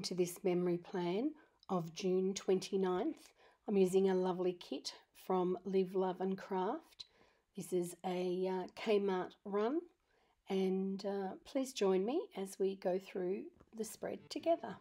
to this memory plan of June 29th. I'm using a lovely kit from Live, Love and Craft. This is a Kmart run, and please join me as we go through the spread together.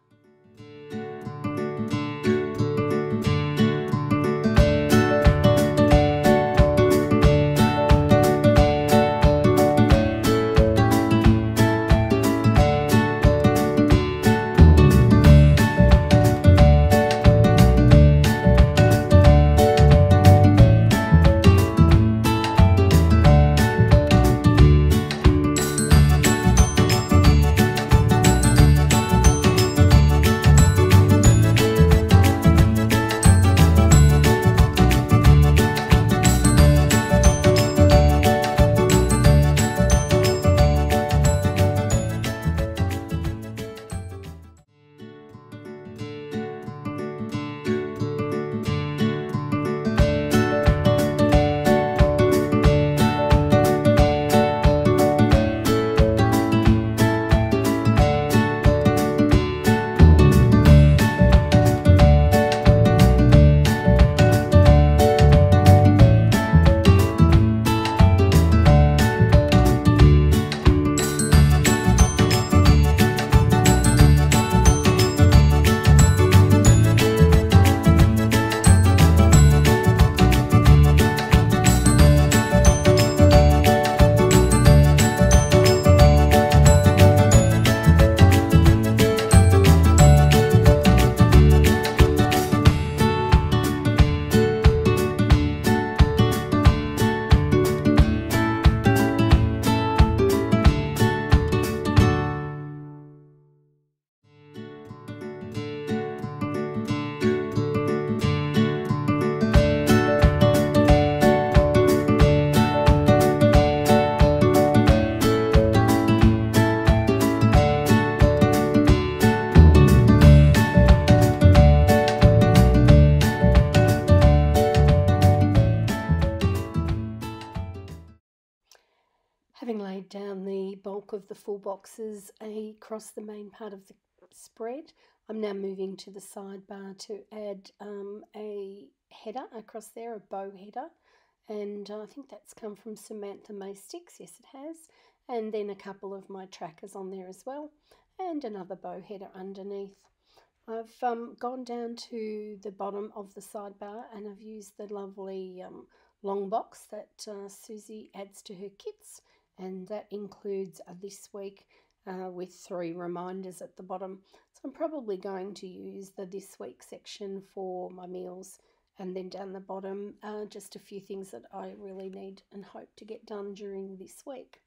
Having laid down the bulk of the full boxes across the main part of the spread, I'm now moving to the sidebar to add a header across there, a bow header, and I think that's come from Samantha May Sticks, yes it has, and then a couple of my trackers on there as well, and another bow header underneath. I've gone down to the bottom of the sidebar and I've used the lovely long box that Susie adds to her kits, and that includes this week with 3 reminders at the bottom. So I'm probably going to use the this week section for my meals, and then down the bottom just a few things that I really need and hope to get done during this week.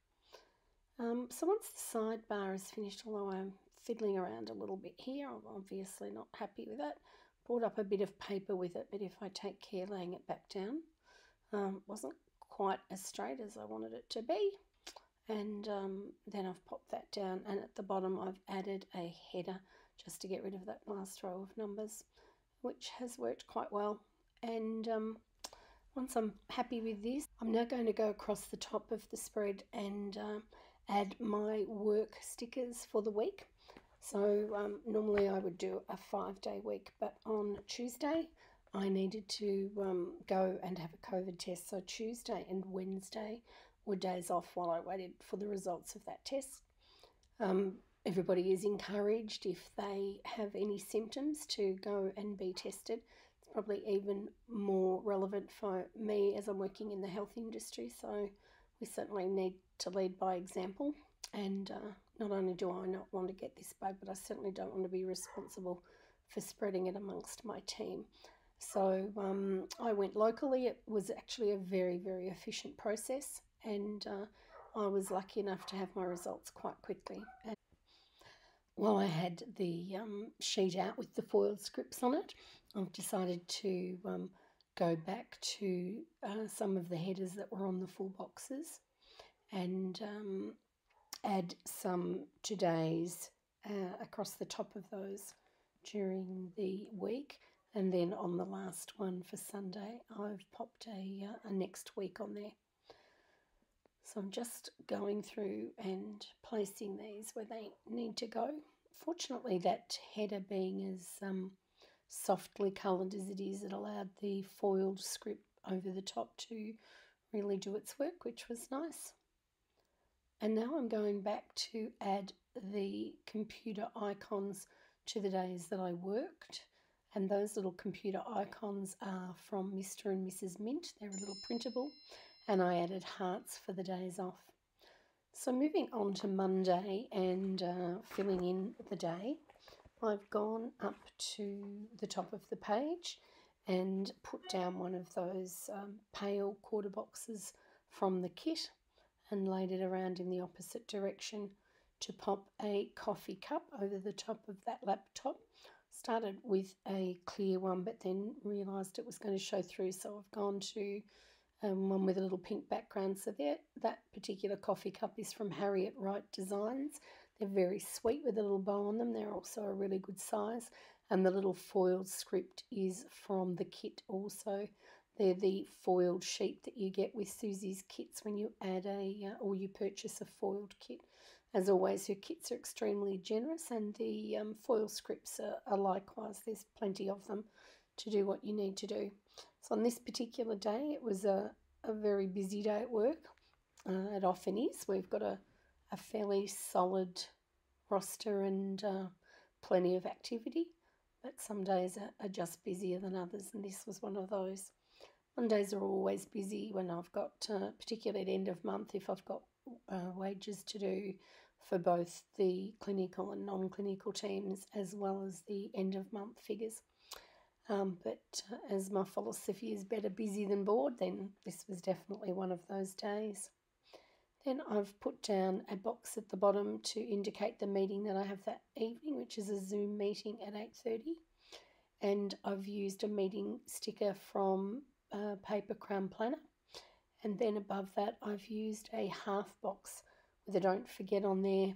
So once the sidebar is finished, although I'm fiddling around a little bit here, I'm obviously not happy with it, brought up a bit of paper with it, but if I take care laying it back down, wasn't quite as straight as I wanted it to be. And then I've popped that down, and at the bottom I've added a header just to get rid of that last row of numbers, which has worked quite well. And once I'm happy with this, I'm now going to go across the top of the spread and add my work stickers for the week. So normally I would do a 5-day week, but on Tuesday I needed to go and have a COVID test. So Tuesday and Wednesday were days off while I waited for the results of that test. Everybody is encouraged, if they have any symptoms, to go and be tested. It's probably even more relevant for me as I'm working in the health industry, so we certainly need to lead by example. And not only do I not want to get this bug, but I certainly don't want to be responsible for spreading it amongst my team. So I went locally. It was actually a very, very efficient process, and I was lucky enough to have my results quite quickly. And while I had the sheet out with the foiled scripts on it, I've decided to go back to some of the headers that were on the full boxes and add some today's across the top of those during the week. And then on the last one for Sunday, I've popped a next week on there. So I'm just going through and placing these where they need to go Fortunately, that header being as softly coloured as it is, it allowed the foiled script over the top to really do its work, which was nice. And now I'm going back to add the computer icons to the days that I worked. And those little computer icons are from Mr. and Mrs. Mint. They're a little printable. And I added hearts for the days off. So moving on to Monday and filling in the day, I've gone up to the top of the page and put down one of those pale quarter boxes from the kit and laid it around in the opposite direction to pop a coffee cup over the top of that laptop. Started with a clear one, but then realised it was going to show through, so I've gone to one with a little pink background. So that particular coffee cup is from Harriet Wright Designs. They're very sweet with a little bow on them. They're also a really good size. And the little foiled script is from the kit also. They're the foiled sheet that you get with Susie's kits when you add or you purchase a foiled kit. As always, her kits are extremely generous, and the foil scripts are likewise. There's plenty of them to do what you need to do. So on this particular day, it was a very busy day at work. It often is. We've got a fairly solid roster and plenty of activity, but some days are just busier than others, and this was one of those. Mondays are always busy when I've got, particularly at end of month, if I've got wages to do for both the clinical and non-clinical teams, as well as the end of month figures. But as my philosophy is better busy than bored, then this was definitely one of those days. Then I've put down a box at the bottom to indicate the meeting that I have that evening, which is a Zoom meeting at 8:30. And I've used a meeting sticker from Paper Crown Planner. And then above that, I've used a half box with a don't forget on there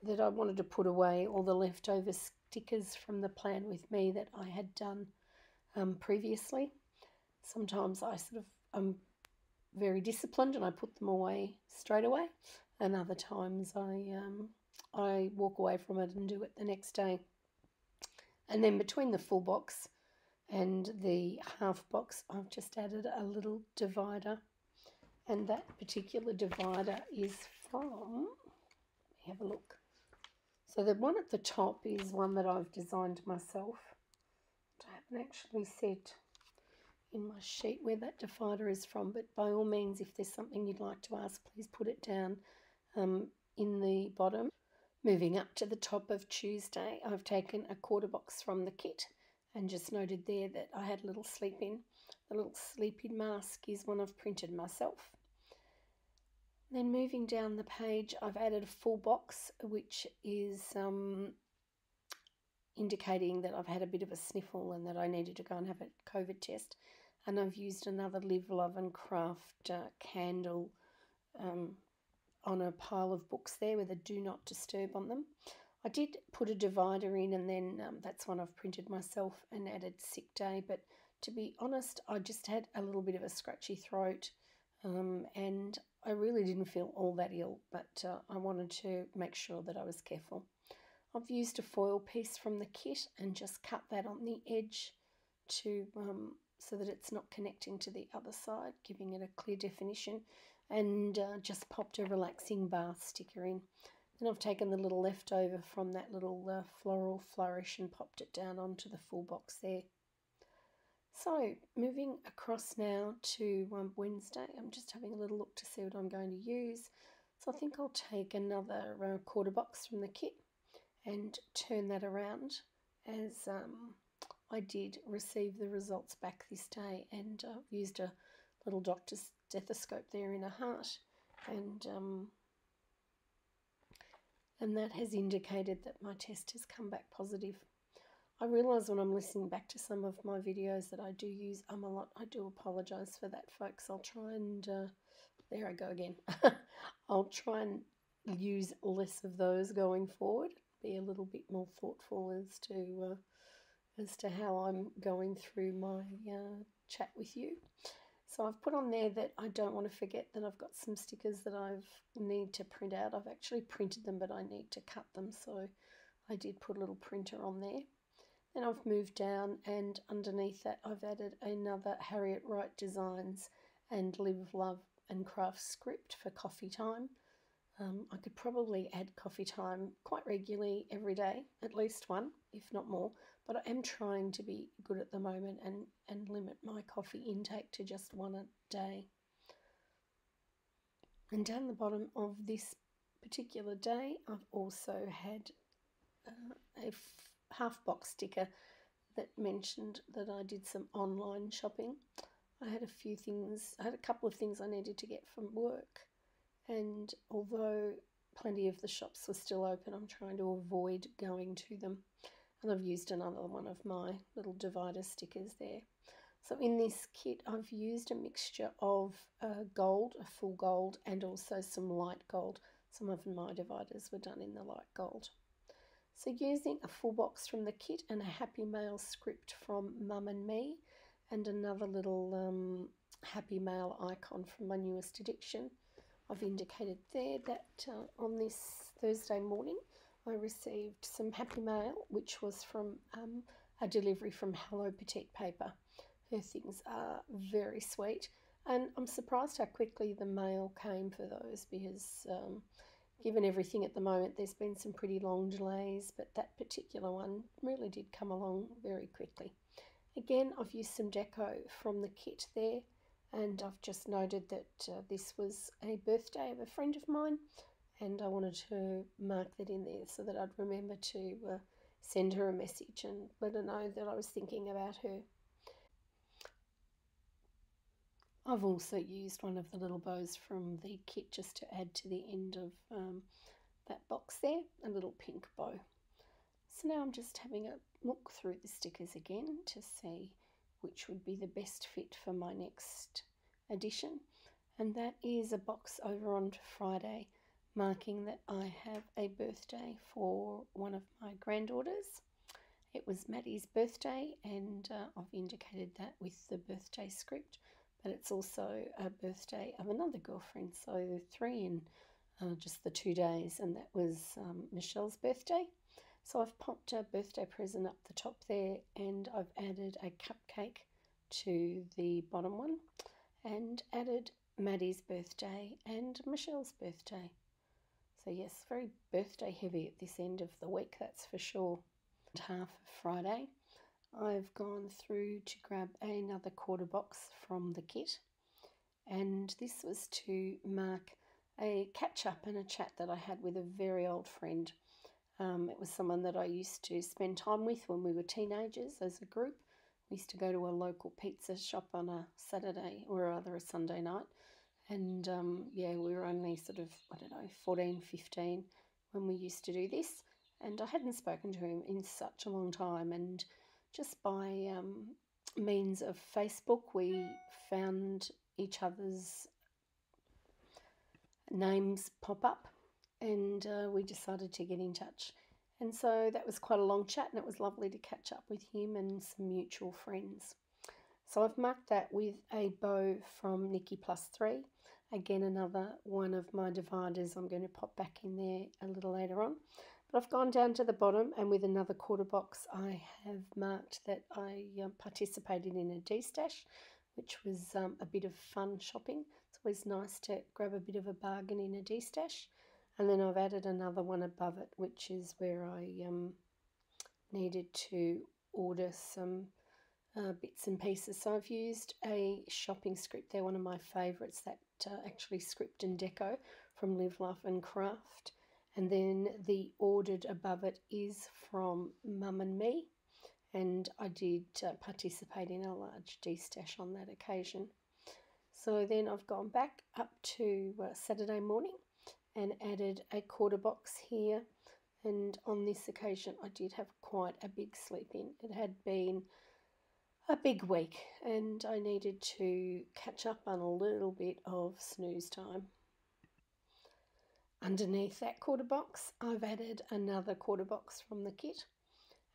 that I wanted to put away all the leftover stickers from the Plan With Me that I had done previously. Sometimes I'm very disciplined and I put them away straight away, and other times I walk away from it and do it the next day. And then between the full box and the half box, I've just added a little divider, and that particular divider is from, let me have a look. So the one at the top is one that I've designed myself. I haven't actually said in my sheet where that divider is from, but by all means, if there's something you'd like to ask, please put it down in the bottom. Moving up to the top of Tuesday, I've taken a quarter box from the kit and just noted there that I had a little sleep in. The little sleep in mask is one I've printed myself. Then moving down the page, I've added a full box, which is indicating that I've had a bit of a sniffle and that I needed to go and have a COVID test. And I've used another Live, Love and Craft candle on a pile of books there with a do not disturb on them. I did put a divider in, and then that's one I've printed myself and added sick day. But to be honest, I just had a little bit of a scratchy throat and I really didn't feel all that ill, but I wanted to make sure that I was careful. I've used a foil piece from the kit and just cut that on the edge to so that it's not connecting to the other side, giving it a clear definition, and just popped a relaxing bath sticker in. Then I've taken the little leftover from that little floral flourish and popped it down onto the full box there. So moving across now to Wednesday, I'm just having a little look to see what I'm going to use. So I think I'll take another quarter box from the kit and turn that around, as I did receive the results back this day, and used a little doctor's stethoscope there in a heart, and that has indicated that my test has come back positive. I realise when I'm listening back to some of my videos that I do use a lot. I do apologise for that, folks. I'll try and, there I go again. I'll try and use less of those going forward, be a little bit more thoughtful as to how I'm going through my chat with you. So I've put on there that I don't want to forget that I've got some stickers that I need to print out. I've actually printed them, but I need to cut them, so I did put a little printer on there. Then I've moved down, and underneath that I've added another Harriet Wright Designs and Live, Love and Craft script for coffee time. I could probably add coffee time quite regularly every day, at least one, if not more, but I am trying to be good at the moment and limit my coffee intake to just one a day. And down the bottom of this particular day, I've also had a half box sticker that mentioned that I did some online shopping. I had a couple of things I needed to get from work, and although plenty of the shops were still open, I'm trying to avoid going to them. And I've used another one of my little divider stickers there. So in this kit, I've used a mixture of gold, a full gold, and also some light gold. Some of my dividers were done in the light gold. So using a full box from the kit and a Happy Mail script from Mum and Me, and another little Happy Mail icon from my newest edition, I've indicated there that on this Thursday morning I received some Happy Mail, which was from a delivery from Hello Petite Paper. Her things are very sweet, and I'm surprised how quickly the mail came for those, because given everything at the moment, there's been some pretty long delays, but that particular one really did come along very quickly. Again, I've used some deco from the kit there, and I've just noted that this was a birthday of a friend of mine, and I wanted to mark that in there so that I'd remember to send her a message and let her know that I was thinking about her. I've also used one of the little bows from the kit just to add to the end of that box there, a little pink bow. So now I'm just having a look through the stickers again to see which would be the best fit for my next edition, and that is a box over on Friday marking that I have a birthday for one of my granddaughters. It was Maddie's birthday, and I've indicated that with the birthday script, but it's also a birthday of another girlfriend, so 3 in just the 2 days, and that was Michelle's birthday. So I've popped a birthday present up the top there, and I've added a cupcake to the bottom one, and added Maddie's birthday and Michelle's birthday. So yes, very birthday heavy at this end of the week, that's for sure. Half of Friday, I've gone through to grab another quarter box from the kit, and this was to mark a catch up and a chat that I had with a very old friend. It was someone that I used to spend time with when we were teenagers as a group. We used to go to a local pizza shop on a Saturday or rather a Sunday night, and yeah, we were only sort of, I don't know, 14, 15 when we used to do this, and I hadn't spoken to him in such a long time, and just by means of Facebook we found each other's names pop up, and we decided to get in touch. And so that was quite a long chat, and it was lovely to catch up with him and some mutual friends. So I've marked that with a bow from Nikki Plus 3. Again, another one of my dividers. I'm going to pop back in there a little later on. But I've gone down to the bottom, and with another quarter box I have marked that I participated in a D-stash, which was a bit of fun shopping. It's always nice to grab a bit of a bargain in a D-stash. And then I've added another one above it, which is where I needed to order some bits and pieces. So I've used a shopping script there, one of my favourites, that actually script and deco from Live, Love and Craft. And then the ordered above it is from Mum and Me, and I did participate in a large D-stash on that occasion. So then I've gone back up to Saturday morning and added a quarter box here, and on this occasion I did have quite a big sleep in. It had been a big week and I needed to catch up on a little bit of snooze time. Underneath that quarter box I've added another quarter box from the kit,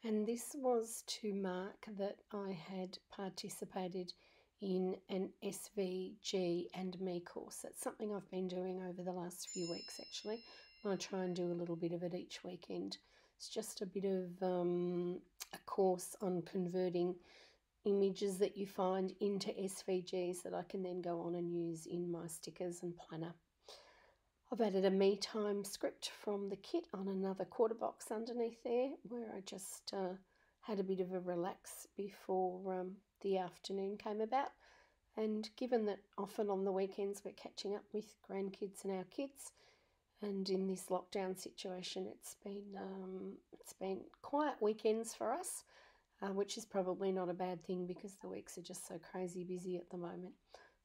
and this was to mark that I had participated in an SVG and Me course. That's something I've been doing over the last few weeks actually. I try and do a little bit of it each weekend. It's just a bit of a course on converting images that you find into SVGs that I can then go on and use in my stickers and planner. I've added a me time script from the kit on another quarter box underneath there, where I just had a bit of a relax before the afternoon came about. And given that often on the weekends we're catching up with grandkids and our kids, and in this lockdown situation it's been quiet weekends for us, which is probably not a bad thing because the weeks are just so crazy busy at the moment.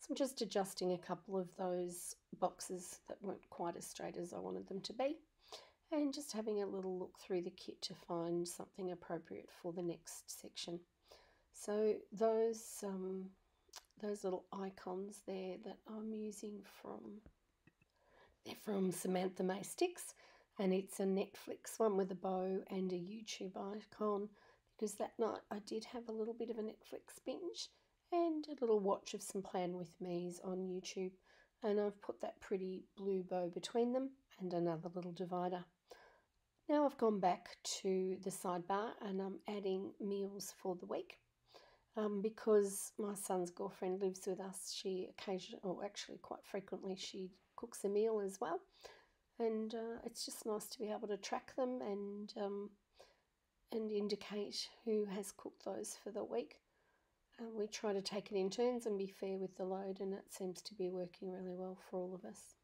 So I'm just adjusting a couple of those boxes that weren't quite as straight as I wanted them to be, and just having a little look through the kit to find something appropriate for the next section. So those little icons there that I'm using they're from Samantha May Sticks, and it's a Netflix one with a bow and a YouTube icon, because that night I did have a little bit of a Netflix binge and a little watch of some Plan With Me's on YouTube, and I've put that pretty blue bow between them and another little divider. Now I've gone back to the sidebar and I'm adding meals for the week. Because my son's girlfriend lives with us, she occasionally, or actually quite frequently, she cooks a meal as well, and it's just nice to be able to track them and indicate who has cooked those for the week. We try to take it in turns and be fair with the load, and it seems to be working really well for all of us.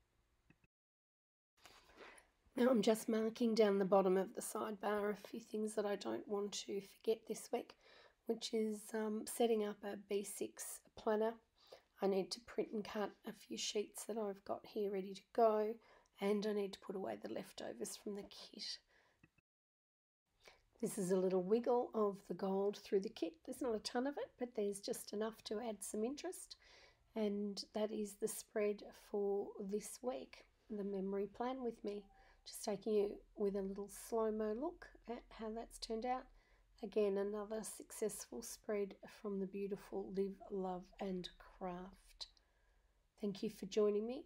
Now I'm just marking down the bottom of the sidebar a few things that I don't want to forget this week, which is setting up a B6 planner. I need to print and cut a few sheets that I've got here ready to go, and I need to put away the leftovers from the kit. This is a little wiggle of the gold through the kit. There's not a ton of it, but there's just enough to add some interest, and that is the spread for this week, the memory plan with me. Just taking you with a little slow-mo look at how that's turned out. Again, another successful spread from the beautiful Live, Love and Craft. Thank you for joining me.